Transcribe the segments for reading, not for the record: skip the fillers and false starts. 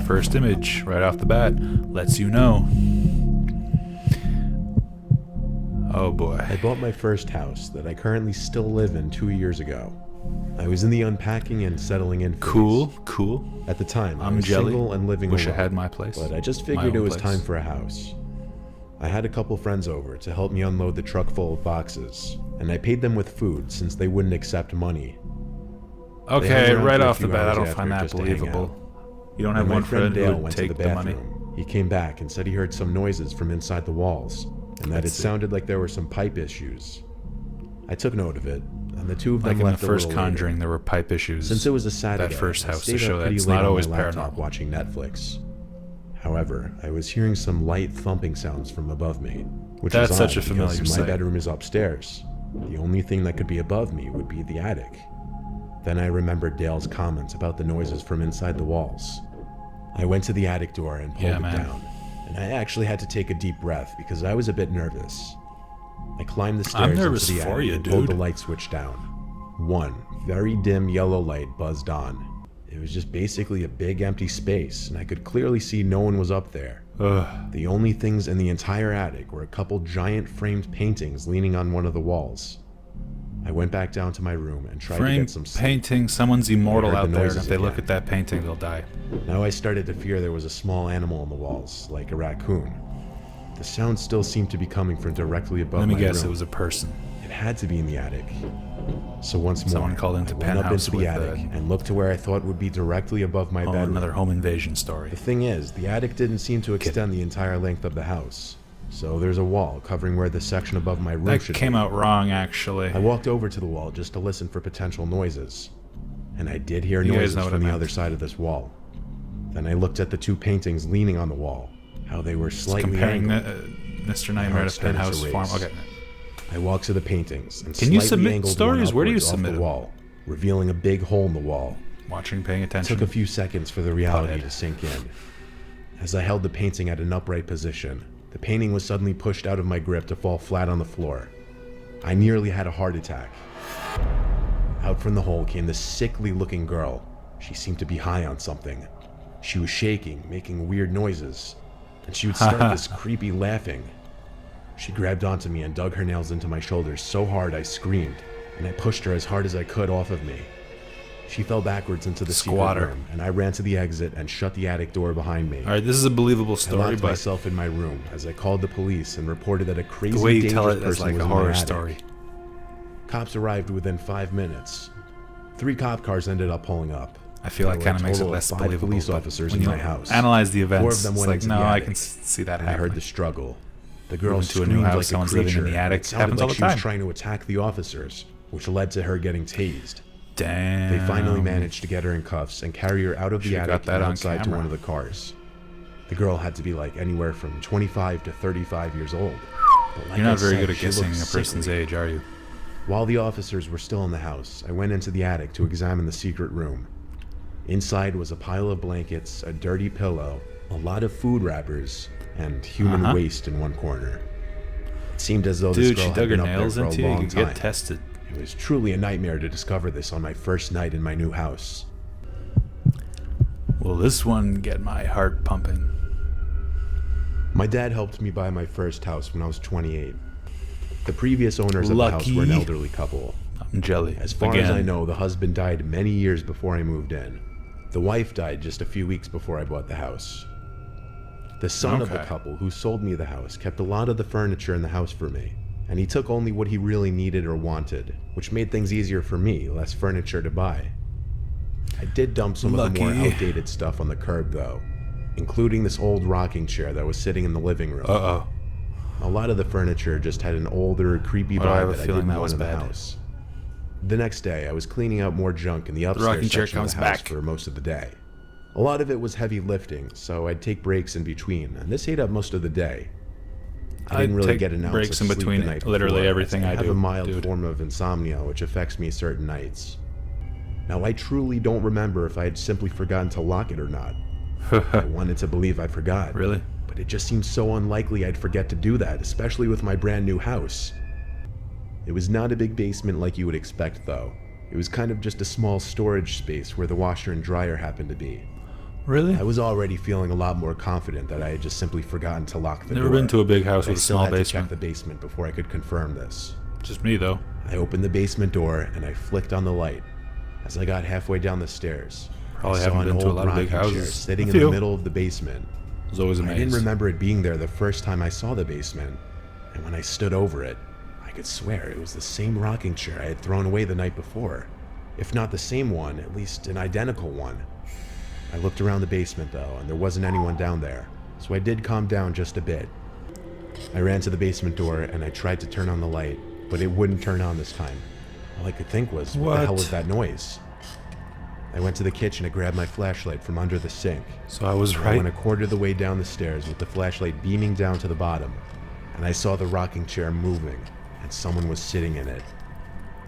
First image, right off the bat, lets you know. Oh boy. I bought my first house that I currently still live in 2 years ago. I was in the unpacking and settling in phase. Cool. At the time, I I'm was jelly. single and living Wish alone, I had my place. but I just My figured it own was place. time for a house. I had a couple friends over to help me unload the truck full of boxes, and I paid them with food since they wouldn't accept money. They Okay, hung around right for a off the few bat, I hours don't after find that just to hang believable. out. You don't When have my one friend friend who Dale would went to the take the money. bathroom, he came back and said he heard some noises from inside the walls, and that it sounded like there were some pipe issues. I took note of it, and the two of them Like in the left a first little later. Conjuring, there were pipe issues. Since it was a Saturday, that first I house to stayed show up that pretty it's late not on always my laptop paranormal. watching Netflix. However, I was hearing some light thumping sounds from above me, which That's is such odd a familiar because my sight. bedroom is upstairs. The only thing that could be above me would be the attic. Then I remembered Dale's comments about the noises from inside the walls. I went to the attic door and pulled Yeah, it man. down, and I actually had to take a deep breath because I was a bit nervous. I climbed the I'm stairs nervous into the for attic you, and pulled the dude. light switch down. One very dim yellow light buzzed on. It was just basically a big empty space, and I could clearly see no one was up there. Ugh. The only things in the entire attic were a couple giant framed paintings leaning on one of the walls. I went back down to my room and tried to Frame get some sleep. painting, someone's immortal I heard out the there, and noises if they look again. at that painting, they'll die. Now I started to fear there was a small animal on the walls, like a raccoon. The sound still seemed to be coming from directly above Let me my guess, room. it was a person. It had to be in the attic. So once more, Someone called into I went up penthouse into the with attic and looked to where I thought would be directly above my Oh, bedroom. another home invasion story. The thing is, the attic didn't seem to extend the entire length of the house. So there's a wall covering where the section above my roof That should came be. out wrong, actually. I walked over to the wall just to listen for potential noises. And I did hear You guys noises know what from I the meant. other side of this wall. Then I looked at the two paintings leaning on the wall, how they were slightly Comparing angled. Mr. My Nightmare heart to started to Penthouse Farm. race. Okay. I walked to the paintings and Can you slightly submit angled stories? one Where do you upwards off submit the them? wall, revealing a big hole in the wall. Watching, paying It attention. took a few seconds for the reality Pothead. to sink in. As I held the painting at an upright position, the painting was suddenly pushed out of my grip to fall flat on the floor. I nearly had a heart attack. Out from the hole came this sickly-looking girl. She seemed to be high on something. She was shaking, making weird noises, and she would start this creepy laughing. She grabbed onto me and dug her nails into my shoulders so hard I screamed, and I pushed her as hard as I could off of me. She fell backwards into the Squatter. secret room, and I ran to the exit and shut the attic door behind me. Alright, this is a believable I story, locked but myself in my room as I called the police and reported that a crazy, the way you dangerous tell it is person like was a in my horror attic. story. Cops arrived within 5 minutes. 3 cop cars ended up pulling up. I feel like There were kind a of makes it total of less 5 believable. police but officers when in you my house. analyze the 4 events, of them it's went like, into no, the I attic, can see that and I heard happening. the struggle. The girl Moving to a screamed new house, like a someone's living in creature. the attic. It sounded Happens all like the she was time. trying to attack the officers, which led to her getting tased. Damn. They finally managed to get her in cuffs and carry her out of the Should've got attic that and on outside to camera. one of the cars. The girl had to be like anywhere from 25 to 35 years old. But like You're not I very said, good at she guessing looked a person's sickly. age, are you? While the officers were still in the house, I went into the attic to examine the secret room. Inside was a pile of blankets, a dirty pillow, a lot of food wrappers, and human waste in one corner. It seemed as though this Dude, girl she had dug her been up there nails for a into you. You long can get time. tested. It was truly a nightmare to discover this on my first night in my new house. Will this one get my heart pumping? My dad helped me buy my first house when I was 28. The previous owners of the house were an Lucky. elderly couple. I'm jelly. As far as I know, the husband died many years before I moved in. The wife died just a few weeks before I bought the house. The son of the Okay. couple who sold me the house kept a lot of the furniture in the house for me, and he took only what he really needed or wanted, which made things easier for me, less furniture to buy. I did dump some of the more Lucky. outdated stuff on the curb though, including this old rocking chair that was sitting in the living room. Uh-oh. A lot of the furniture just had an older, creepy Why do I have vibe a that I feeling didn't that want was in the bad? house. The next day, I was cleaning out more junk in the rocking upstairs chair section of comes the house back. for most of the day. A lot of it was heavy lifting, so I'd take breaks in between, and this ate up most of the day. I didn't really take get an ounce breaks of in sleep between the night literally before, everything as I have do, a mild dude. form of insomnia which affects me certain nights. Now, I truly don't remember if I had simply forgotten to lock it or not. I wanted to believe I forgot. Really? But it just seemed so unlikely I'd forget to do that, especially with my brand new house. It was not a big basement like you would expect, though. It was kind of just a small storage space where the washer and dryer happened to be. Really? I was already feeling a lot more confident that I had just simply forgotten to lock the door. Never been to a big house but with I a still small had to check basement. the basement before I could confirm this. Just me, though. I opened the basement door and I flicked on the light. As I got halfway down the stairs, Probably I saw haven't an been to a old lot of big rocking chair houses. sitting A in the few. middle of the basement. I was always I amazed. didn't remember it being there the first time I saw the basement, and when I stood over it, I could swear it was the same rocking chair I had thrown away the night before. If not the same one, at least an identical one. I looked around the basement though, and there wasn't anyone down there, so I did calm down just a bit. I ran to the basement door and I tried to turn on the light, but it wouldn't turn on this time. All I could think was, what the hell was that noise? I went to the kitchen to grab my flashlight from under the sink. So I was I right. went a quarter of the way down the stairs with the flashlight beaming down to the bottom, and I saw the rocking chair moving, and someone was sitting in it.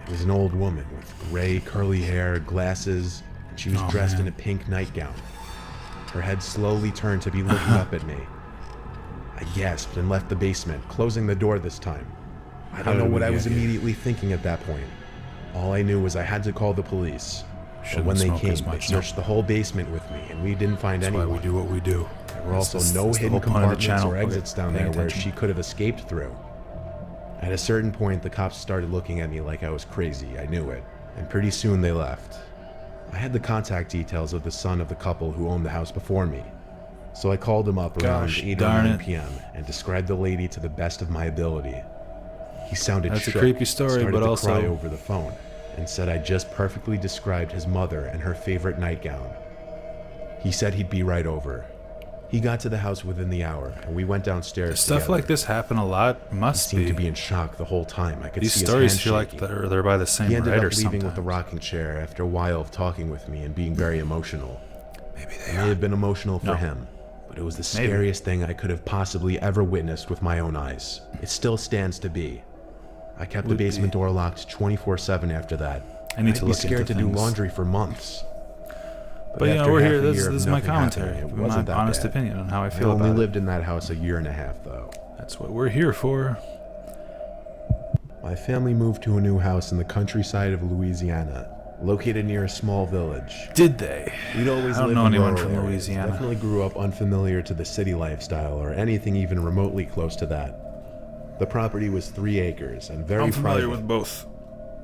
It was an old woman with gray, curly hair, glasses, and she was dressed in a pink nightgown. Her head slowly turned to be looking up at me. I gasped and left the basement, closing the door this time. I don't know what I was immediately thinking at that point. All I knew was I had to call the police. But when they came, they searched the whole basement with me, and we didn't find anyone. That's why we do what we do. There were also no hidden compartments or exits down there where she could have escaped through. At a certain point, the cops started looking at me like I was crazy. I knew it. And pretty soon they left. I had the contact details of the son of the couple who owned the house before me. So I called him up around 8 or 9 p.m. and described the lady to the best of my ability. He sounded shook, a creepy story, started but to also cry over the phone, and said I just perfectly described his mother and her favorite nightgown. He said he'd be right over. He got to the house within the hour, and we went downstairs Stuff together. like this happen a lot. Must He seemed be. to be in shock the whole time. I could These see stories his feel hand like shaking. they're by the same He ended writer up leaving with the sometimes. rocking chair after a while of talking with me and being very emotional. Maybe It they may are. have been emotional for No. him, but it was the Maybe. scariest thing I could have possibly ever witnessed with my own eyes. It still stands to be. I kept the Would basement be. door locked 24/7 after that. I need I'd to be look scared into to do things. laundry for months. But you know, after we're half here. a This year of is my nothing commentary. happening, it My wasn't that honest bad. opinion on how I I feel only about lived in that house a year and a half, though. it. That's what we're here for. My family moved to a new house in the countryside of Louisiana, located near a small village. Did they? We'd always I don't lived know in anyone rural from areas. Louisiana. Definitely grew up unfamiliar to the city lifestyle or anything even remotely close to that. The property was 3 acres and very I'm familiar private. with both.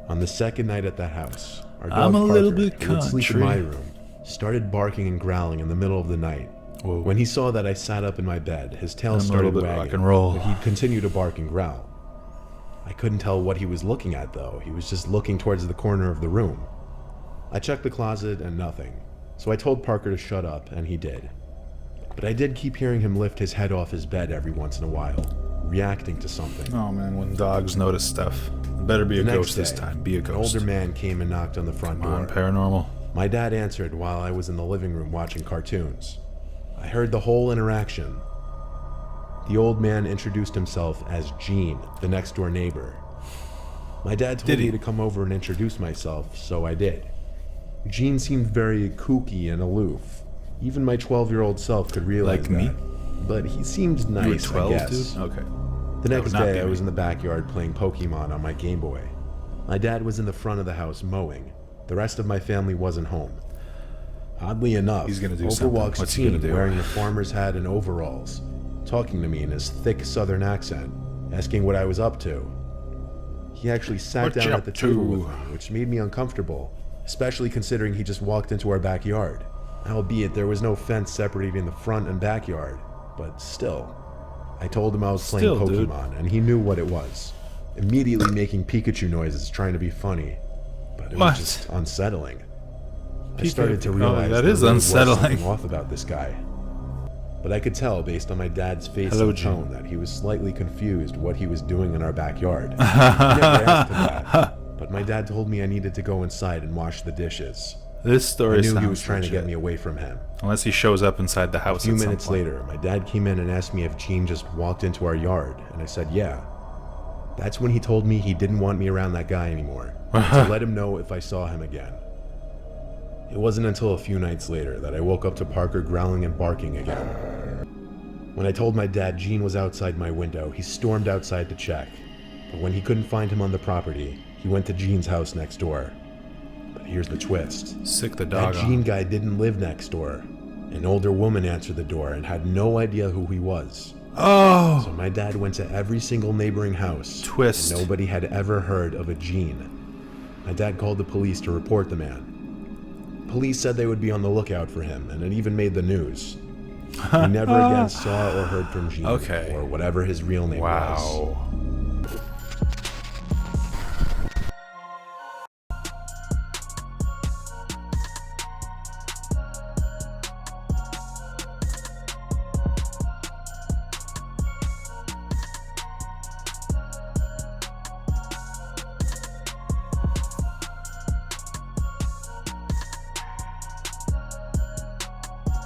On the second night at that house, our dog I'm a little Parker, bit who would sleep in my country. room, started barking and growling in the middle of the night. Whoa. When he saw that I sat up in my bed, his tail I'm a started little bit wagging, rock and roll. but he'd continue to bark and growl. I couldn't tell what he was looking at, though. He was just looking towards the corner of the room. I checked the closet and nothing, so I told Parker to shut up, and he did. But I did keep hearing him lift his head off his bed every once in a while, reacting to something. Oh man, when dogs notice stuff, it better be a The next ghost this day, time. Be a An ghost. older man came and knocked on the front Come on, door. paranormal. My dad answered while I was in the living room watching cartoons. I heard the whole interaction. The old man introduced himself as Gene, the next door neighbor. My dad told Did he? me to come over and introduce myself, so I did. Gene seemed very kooky and aloof. Even my 12-year-old self could realize Like me? that. But he seemed nice, You were 12, I guess. dude? Okay. The That next would not day, be I me. was in the backyard playing Pokemon on my Game Boy. My dad was in the front of the house mowing. The rest of my family wasn't home. Oddly enough, He's gonna do over something. walks What's he Gene gonna do? wearing a farmer's hat and overalls, talking to me in his thick southern accent, asking what I was up to. He actually sat What down you at the up table to? with me, which made me uncomfortable, especially considering he just walked into our backyard. Albeit there was no fence separating the front and backyard, but still. I told him I was playing Still, dude. Pokemon, and he knew what it was. Immediately making Pikachu noises, trying to be funny. But it What? was just unsettling. I started to Oh, realize that there is really was unsettling. something off about this guy. But I could tell, based on my dad's face Hello, and Gene. tone, that he was slightly confused what he was doing in our backyard. I never asked him that, but my dad told me I needed to go inside and wash the dishes. This story I knew sounds he was trying to get legit. me away from him. Unless he shows up inside the house A few at some minutes point. later, my dad came in and asked me if Gene just walked into our yard, and I said yeah. That's when he told me he didn't want me around that guy anymore, to let him know if I saw him again. It wasn't until a few nights later that I woke up to Parker growling and barking again. When I told my dad Gene was outside my window, he stormed outside to check. But when he couldn't find him on the property, he went to Gene's house next door. But here's the twist. Sick the That dog Gene on. guy didn't live next door. An older woman answered the door and had no idea who he was. Oh! So my dad went to every single neighboring house. Twist. And nobody had ever heard of a Gene. My dad called the police to report the man. Police said they would be on the lookout for him, and it even made the news. We never again saw or heard from Gene, Okay. or whatever his real name was. Wow.